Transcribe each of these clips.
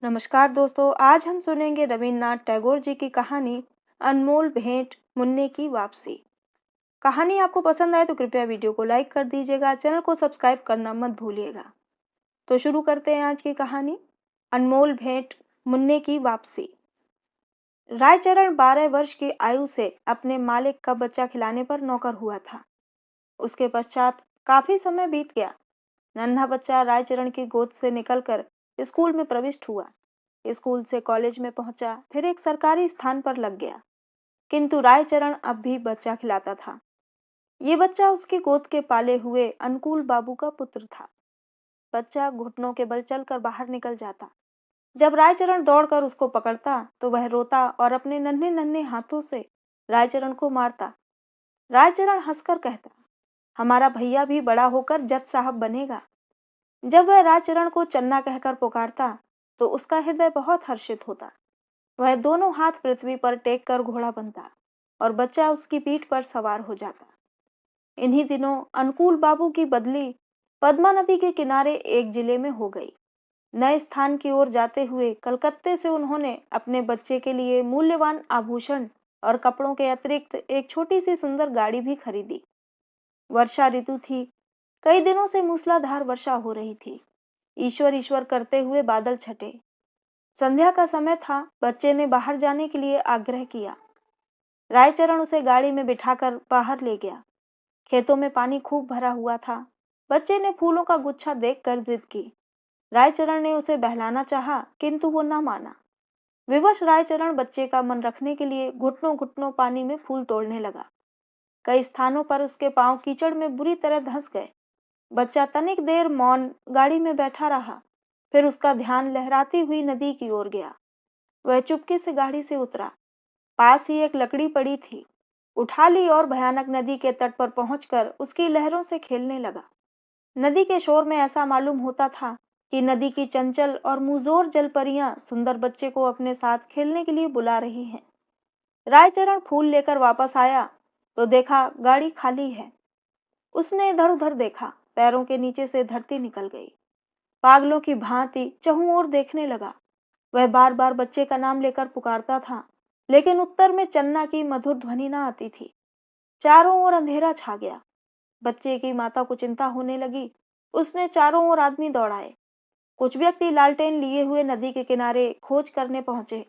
नमस्कार दोस्तों, आज हम सुनेंगे रवींद्रनाथ टैगोर जी की कहानी अनमोल भेंट मुन्ने की वापसी। कहानी आपको पसंद आए तो कृपया वीडियो को लाइक कर दीजिएगा, चैनल को सब्सक्राइब करना मत भूलिएगा। तो शुरू करते हैं आज की कहानी। अनमोल भेंट मुन्ने की वापसी। रायचरण 12 वर्ष की आयु से अपने मालिक का बच्चा खिलाने पर नौकर हुआ था। उसके पश्चात काफी समय बीत गया। नन्हा बच्चा रायचरण की गोद से निकलकर स्कूल में प्रविष्ट हुआ। स्कूल से कॉलेज में पहुंचा, फिर एक सरकारी स्थान पर लग गया। किंतु रायचरण अब भी बच्चा खिलाता था। ये बच्चा उसकी गोद के पाले हुए अनुकूल बाबू का पुत्र था। बच्चा घुटनों के बल चलकर बाहर निकल जाता। जब रायचरण दौड़कर उसको पकड़ता तो वह रोता और अपने नन्हे नन्हे हाथों से रायचरण को मारता। रायचरण हंसकर कहता, हमारा भैया भी बड़ा होकर जज साहब बनेगा। जब वह रायचरण को चन्ना कहकर पुकारता तो उसका हृदय बहुत हर्षित होता। वह दोनों हाथ पृथ्वी पर टेक कर घोड़ा बनता और बच्चा उसकी पीठ पर सवार हो जाता। इन्हीं दिनों अनुकूल बाबू की बदली पद्मा नदी के किनारे एक जिले में हो गई। नए स्थान की ओर जाते हुए कलकत्ते से उन्होंने अपने बच्चे के लिए मूल्यवान आभूषण और कपड़ों के अतिरिक्त एक छोटी सी सुंदर गाड़ी भी खरीदी। वर्षा ऋतु थी। कई दिनों से मूसलाधार वर्षा हो रही थी। ईश्वर ईश्वर करते हुए बादल छटे। संध्या का समय था। बच्चे ने बाहर जाने के लिए आग्रह किया। रायचरण उसे गाड़ी में बिठाकर बाहर ले गया। खेतों में पानी खूब भरा हुआ था। बच्चे ने फूलों का गुच्छा देखकर जिद की। रायचरण ने उसे बहलाना चाहा, किंतु वो न माना। विवश रायचरण बच्चे का मन रखने के लिए घुटनों घुटनों पानी में फूल तोड़ने लगा। कई स्थानों पर उसके पांव कीचड़ में बुरी तरह धंस गए। बच्चा तनिक देर मौन गाड़ी में बैठा रहा। फिर उसका ध्यान लहराती हुई नदी की ओर गया। वह चुपके से गाड़ी से उतरा। पास ही एक लकड़ी पड़ी थी। उठा ली और भयानक नदी के तट पर पहुंचकर उसकी लहरों से खेलने लगा। नदी के शोर में ऐसा मालूम होता था कि नदी की चंचल और मुंहजोर जलपरियां सुंदर बच्चे को अपने साथ खेलने के लिए बुला रही हैं। रायचरण फूल लेकर वापस आया तो देखा गाड़ी खाली है। उसने इधर उधर देखा। पैरों के नीचे से धरती निकल गई। पागलों की भांति चहुं ओर देखने लगा। वह बार बार बच्चे का नाम लेकर पुकारता था, लेकिन उत्तर में चन्ना की मधुर ध्वनि न आती थी। चारों ओर अंधेरा छा गया। बच्चे की माता को चिंता होने लगी। उसने चारों ओर आदमी दौड़ाए। कुछ व्यक्ति लालटेन लिए हुए नदी के किनारे खोज करने पहुंचे।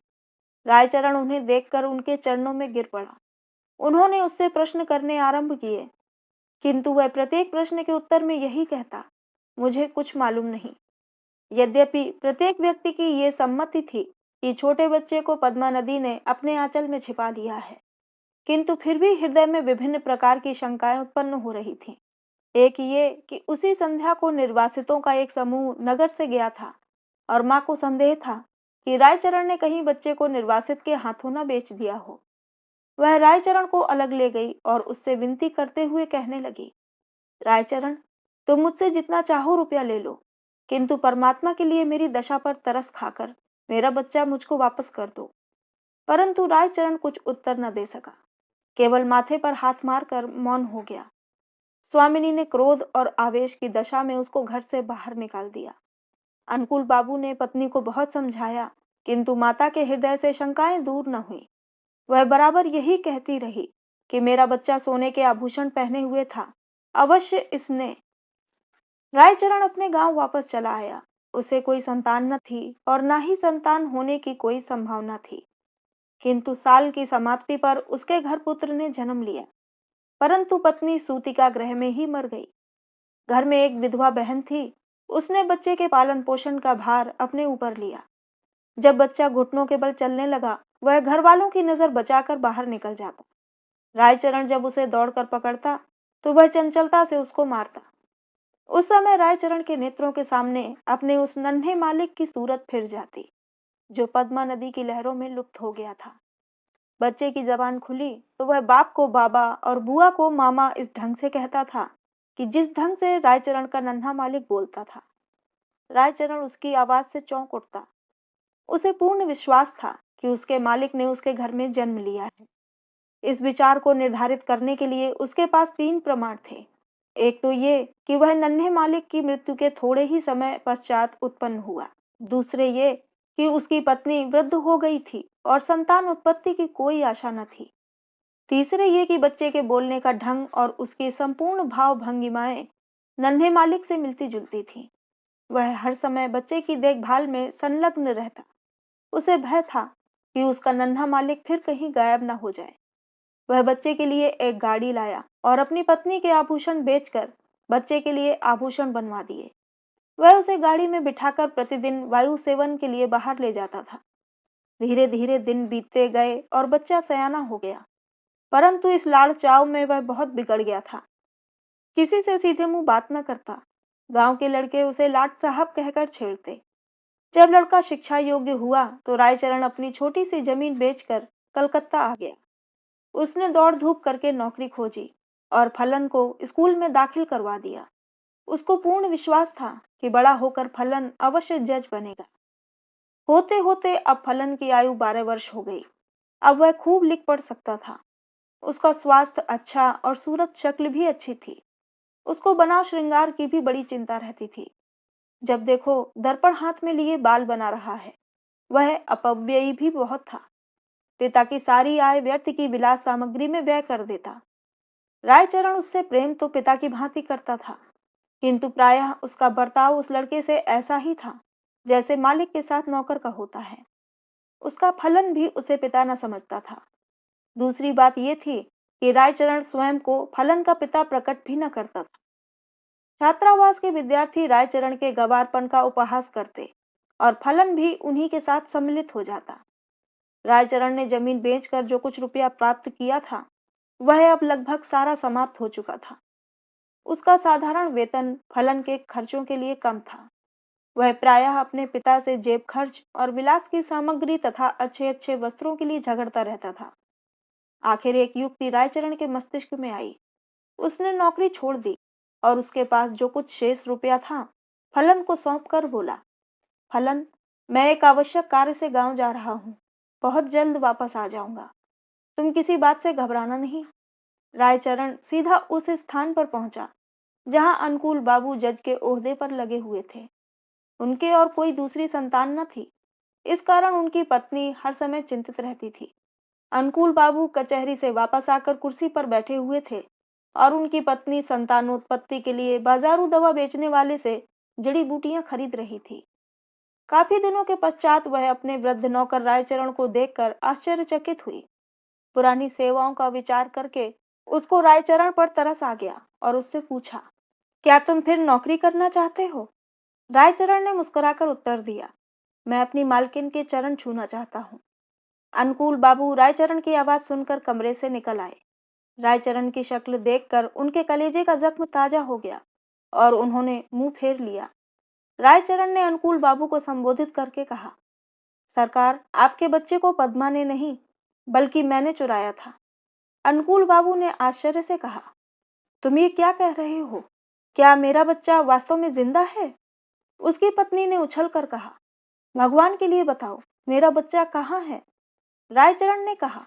रायचरण उन्हें देखकर उनके चरणों में गिर पड़ा। उन्होंने उससे प्रश्न करने आरंभ किए, किंतु वह प्रत्येक प्रश्न के उत्तर में यही कहता, मुझे कुछ मालूम नहीं। यद्यपि प्रत्येक व्यक्ति की ये सम्मति थी कि छोटे बच्चे को पद्मा नदी ने अपने आंचल में छिपा लिया है, किंतु फिर भी हृदय में विभिन्न प्रकार की शंकाएं उत्पन्न हो रही थीं। एक ये कि उसी संध्या को निर्वासितों का एक समूह नगर से गया था और मां को संदेह था कि रायचरण ने कहीं बच्चे को निर्वासित के हाथों न बेच दिया हो। वह रायचरण को अलग ले गई और उससे विनती करते हुए कहने लगी, रायचरण, तुम मुझसे जितना चाहो रुपया ले लो, किंतु परमात्मा के लिए मेरी दशा पर तरस खाकर मेरा बच्चा मुझको वापस कर दो। परंतु रायचरण कुछ उत्तर न दे सका। केवल माथे पर हाथ मारकर मौन हो गया। स्वामिनी ने क्रोध और आवेश की दशा में उसको घर से बाहर निकाल दिया। अनुकूल बाबू ने पत्नी को बहुत समझाया, किंतु माता के हृदय से शंकाएं दूर न हुई। वह बराबर यही कहती रही कि मेरा बच्चा सोने के आभूषण पहने हुए था, अवश्य इसने। रायचरण अपने गांव वापस चला आया। उसे कोई संतान न थी और न ही संतान होने की कोई संभावना थी। किंतु साल की समाप्ति पर उसके घर पुत्र ने जन्म लिया, परंतु पत्नी सूतिका गृह में ही मर गई। घर में एक विधवा बहन थी। उसने बच्चे के पालन पोषण का भार अपने ऊपर लिया। जब बच्चा घुटनों के बल चलने लगा, वह घर वालों की नजर बचाकर बाहर निकल जाता। रायचरण जब उसे दौड़कर पकड़ता तो वह चंचलता से उसको मारता। उस समय रायचरण के नेत्रों के सामने अपने उस नन्हे मालिक की सूरत फिर जाती, जो पद्मा नदी की लहरों में लुप्त हो गया था। बच्चे की जबान खुली तो वह बाप को बाबा और बुआ को मामा इस ढंग से कहता था कि जिस ढंग से रायचरण का नन्हा मालिक बोलता था। रायचरण उसकी आवाज से चौंक उठता। उसे पूर्ण विश्वास था कि उसके मालिक ने उसके घर में जन्म लिया है। इस विचार को निर्धारित करने के लिए उसके पास 3 प्रमाण थे। एक तो ये कि वह नन्हे मालिक की मृत्यु के थोड़े ही समय पश्चात उत्पन्न हुआ। दूसरे ये कि उसकी पत्नी वृद्ध हो गई थी और संतान उत्पत्ति की कोई आशा न थी। तीसरे ये कि बच्चे के बोलने का ढंग और उसकी संपूर्ण भाव भंगिमाएं नन्हे मालिक से मिलती जुलती थीं। वह हर समय बच्चे की देखभाल में संलग्न रहता। उसे भय था कि उसका नन्हा मालिक फिर कहीं गायब न हो जाए। वह बच्चे के लिए एक गाड़ी लाया और अपनी पत्नी के आभूषण बेचकर बच्चे के लिए आभूषण बनवा दिए। वह उसे गाड़ी में बिठाकर प्रतिदिन वायु सेवन के लिए बाहर ले जाता था। धीरे धीरे दिन बीतते गए और बच्चा सयाना हो गया, परंतु इस लाड़ चाव में वह बहुत बिगड़ गया था। किसी से सीधे मुंह बात न करता। गांव के लड़के उसे लाट साहब कहकर छेड़ते। जब लड़का शिक्षा योग्य हुआ तो रायचरण अपनी छोटी सी जमीन बेचकर कलकत्ता आ गया। उसने दौड़ धूप करके नौकरी खोजी और फलन को स्कूल में दाखिल करवा दिया। उसको पूर्ण विश्वास था कि बड़ा होकर फलन अवश्य जज बनेगा। होते होते अब फलन की आयु 12 वर्ष हो गई। अब वह खूब लिख पढ़ सकता था। उसका स्वास्थ्य अच्छा और सूरत शक्ल भी अच्छी थी। उसको बनाव श्रृंगार की भी बड़ी चिंता रहती थी। जब देखो दर्पण हाथ में लिए बाल बना रहा है। वह अपव्ययी भी बहुत था। पिता की सारी आय व्यर्थ की विलास सामग्री में व्यय कर देता। रायचरण उससे प्रेम तो पिता की भांति करता था, किंतु प्रायः उसका बर्ताव उस लड़के से ऐसा ही था जैसे मालिक के साथ नौकर का होता है। उसका फलन भी उसे पिता न समझता था। दूसरी बात यह थी कि रायचरण स्वयं को फलन का पिता प्रकट भी न करता था। छात्रावास के विद्यार्थी रायचरण के गवारपन का उपहास करते और फलन भी उन्हीं के साथ सम्मिलित हो जाता। रायचरण ने जमीन बेचकर जो कुछ रुपया प्राप्त किया था, वह अब लगभग सारा समाप्त हो चुका था। उसका साधारण वेतन फलन के खर्चों के लिए कम था। वह प्रायः अपने पिता से जेब खर्च और विलास की सामग्री तथा अच्छे अच्छे वस्त्रों के लिए झगड़ता रहता था। आखिर एक युक्ति रायचरण के मस्तिष्क में आई। उसने नौकरी छोड़ दी और उसके पास जो कुछ शेष रुपया था फलन को सौंप कर बोला, फलन, मैं एक आवश्यक कार्य से गांव जा रहा हूँ। बहुत जल्द वापस आ जाऊंगा। तुम किसी बात से घबराना नहीं। रायचरण सीधा उस स्थान पर पहुंचा जहां अनुकूल बाबू जज के ओहदे पर लगे हुए थे। उनके और कोई दूसरी संतान न थी। इस कारण उनकी पत्नी हर समय चिंतित रहती थी। अनुकूल बाबू कचहरी से वापस आकर कुर्सी पर बैठे हुए थे और उनकी पत्नी संतानोत्पत्ति के लिए बाजारू दवा बेचने वाले से जड़ी बूटियां खरीद रही थी। काफी दिनों के पश्चात वह अपने वृद्ध नौकर रायचरण को देखकर आश्चर्यचकित हुई। पुरानी सेवाओं का विचार करके उसको रायचरण पर तरस आ गया और उससे पूछा, क्या तुम फिर नौकरी करना चाहते हो? रायचरण ने मुस्कुराकर उत्तर दिया, मैं अपनी मालकिन के चरण छूना चाहता हूँ। अनुकूल बाबू रायचरण की आवाज सुनकर कमरे से निकल आए। रायचरण की शक्ल देखकर उनके कलेजे का जख्म ताजा हो गया और उन्होंने मुंह फेर लिया। रायचरण ने अनुकूल बाबू को संबोधित करके कहा, सरकार, आपके बच्चे को पद्मा ने नहीं बल्कि मैंने चुराया था। अनुकूल बाबू ने आश्चर्य से कहा, तुम ये क्या कह रहे हो? क्या मेरा बच्चा वास्तव में जिंदा है? उसकी पत्नी ने उछल कर कहा, भगवान के लिए बताओ, मेरा बच्चा कहाँ है? रायचरण ने कहा,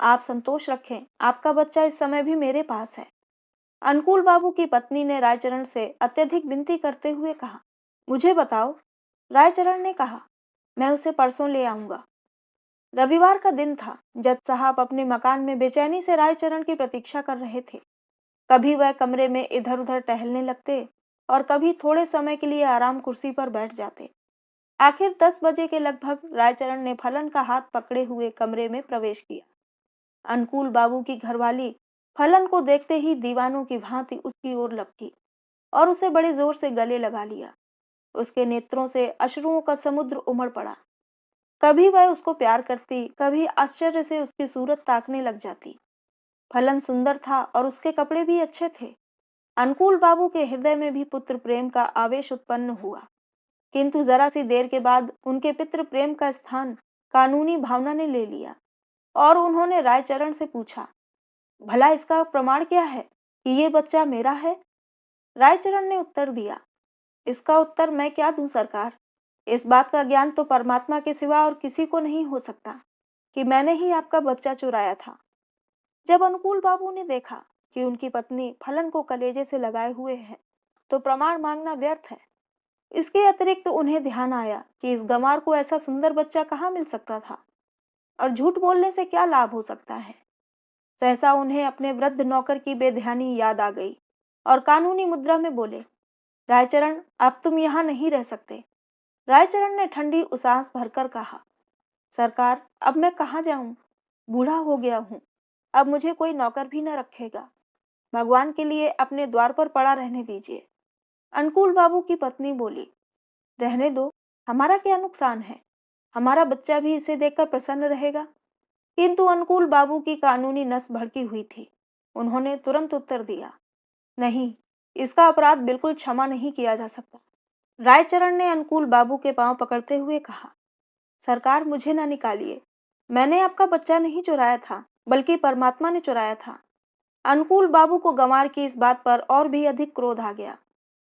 आप संतोष रखें, आपका बच्चा इस समय भी मेरे पास है। अनुकूल बाबू की पत्नी ने रायचरण से अत्यधिक विनती करते हुए कहा, मुझे बताओ। रायचरण ने कहा, मैं उसे परसों ले आऊंगा। रविवार का दिन था। जज साहब अपने मकान में बेचैनी से रायचरण की प्रतीक्षा कर रहे थे। कभी वह कमरे में इधर उधर टहलने लगते और कभी थोड़े समय के लिए आराम कुर्सी पर बैठ जाते। आखिर 10 बजे के लगभग रायचरण ने फलन का हाथ पकड़े हुए कमरे में प्रवेश किया। अनुकूल बाबू की घरवाली फलन को देखते ही दीवानों की भांति उसकी ओर लपकी और उसे बड़े जोर से गले लगा लिया। उसके नेत्रों से अश्रुओं का समुद्र उमड़ पड़ा। कभी वह उसको प्यार करती, कभी आश्चर्य से उसकी सूरत ताकने लग जाती। फलन सुंदर था और उसके कपड़े भी अच्छे थे। अनुकूल बाबू के हृदय में भी पुत्र प्रेम का आवेश उत्पन्न हुआ, किंतु जरा सी देर के बाद उनके पितृ प्रेम का स्थान कानूनी भावना ने ले लिया और उन्होंने रायचरण से पूछा, भला इसका प्रमाण क्या है कि ये बच्चा मेरा है? रायचरण ने उत्तर दिया, इसका उत्तर मैं क्या दूं सरकार? इस बात का ज्ञान तो परमात्मा के सिवा और किसी को नहीं हो सकता कि मैंने ही आपका बच्चा चुराया था। जब अनुकूल बाबू ने देखा कि उनकी पत्नी फलन को कलेजे से लगाए हुए है, तो प्रमाण मांगना व्यर्थ है। इसके अतिरिक्त उन्हें ध्यान आया कि इस गंवार को ऐसा सुंदर बच्चा कहाँ मिल सकता था और झूठ बोलने से क्या लाभ हो सकता है। सहसा उन्हें अपने वृद्ध नौकर की बेध्यानी याद आ गई और कानूनी मुद्रा में बोले, रायचरण, अब तुम यहाँ नहीं रह सकते। रायचरण ने ठंडी उसास भरकर कहा, सरकार, अब मैं कहाँ जाऊं? बूढ़ा हो गया हूं, अब मुझे कोई नौकर भी न रखेगा। भगवान के लिए अपने द्वार पर पड़ा रहने दीजिए। अनुकूल बाबू की पत्नी बोली, रहने दो, हमारा क्या नुकसान है, हमारा बच्चा भी इसे देखकर प्रसन्न रहेगा। किंतु अनुकूल बाबू की कानूनी नस भड़की हुई थी। उन्होंने तुरंत उत्तर दिया, नहीं, इसका अपराध बिल्कुल क्षमा नहीं किया जा सकता। रायचरण ने अनुकूल बाबू के पांव पकड़ते हुए कहा, सरकार, मुझे ना निकालिए, मैंने आपका बच्चा नहीं चुराया था, बल्कि परमात्मा ने चुराया था। अनुकूल बाबू को गंवार की इस बात पर और भी अधिक क्रोध आ गया।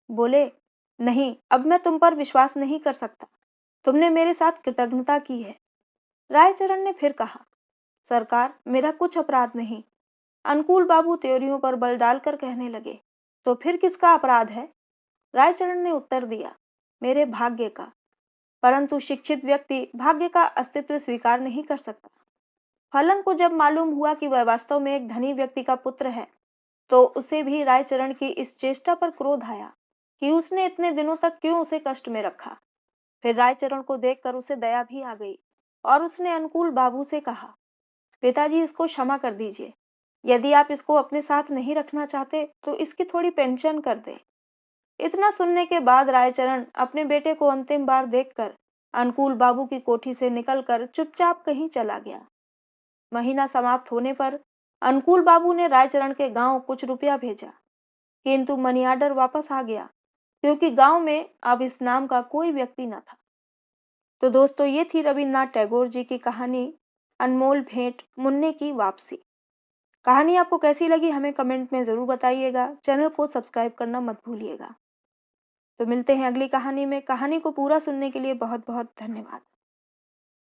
बोले, नहीं, अब मैं तुम पर विश्वास नहीं कर सकता, तुमने मेरे साथ कृतज्ञता की है। रायचरण ने फिर कहा, सरकार, मेरा कुछ अपराध नहीं। अनुकूल बाबू त्योरियों पर बल डालकर कहने लगे, तो फिर किसका अपराध है? रायचरण ने उत्तर दिया, मेरे भाग्य का। परंतु शिक्षित व्यक्ति भाग्य का अस्तित्व स्वीकार नहीं कर सकता। फलन को जब मालूम हुआ कि वह वास्तव में एक धनी व्यक्ति का पुत्र है, तो उसे भी रायचरण की इस चेष्टा पर क्रोध आया कि उसने इतने दिनों तक क्यों उसे कष्ट में रखा। फिर रायचरण को देखकर उसे दया भी आ गई और उसने अनुकूल बाबू से कहा, पिताजी, इसको क्षमा कर दीजिए। यदि आप इसको अपने साथ नहीं रखना चाहते तो इसकी थोड़ी पेंशन कर दें। इतना सुनने के बाद रायचरण अपने बेटे को अंतिम बार देखकर अनुकूल बाबू की कोठी से निकलकर चुपचाप कहीं चला गया। महीना समाप्त होने पर अनुकूल बाबू ने रायचरण के गांव कुछ रुपया भेजा, किंतु मनी ऑर्डर वापस आ गया क्योंकि गांव में अब इस नाम का कोई व्यक्ति न था। तो दोस्तों, ये थी रविन्द्रनाथ टैगोर जी की कहानी अनमोल भेंट मुन्ने की वापसी। कहानी आपको कैसी लगी हमें कमेंट में ज़रूर बताइएगा। चैनल को सब्सक्राइब करना मत भूलिएगा। तो मिलते हैं अगली कहानी में। कहानी को पूरा सुनने के लिए बहुत बहुत धन्यवाद।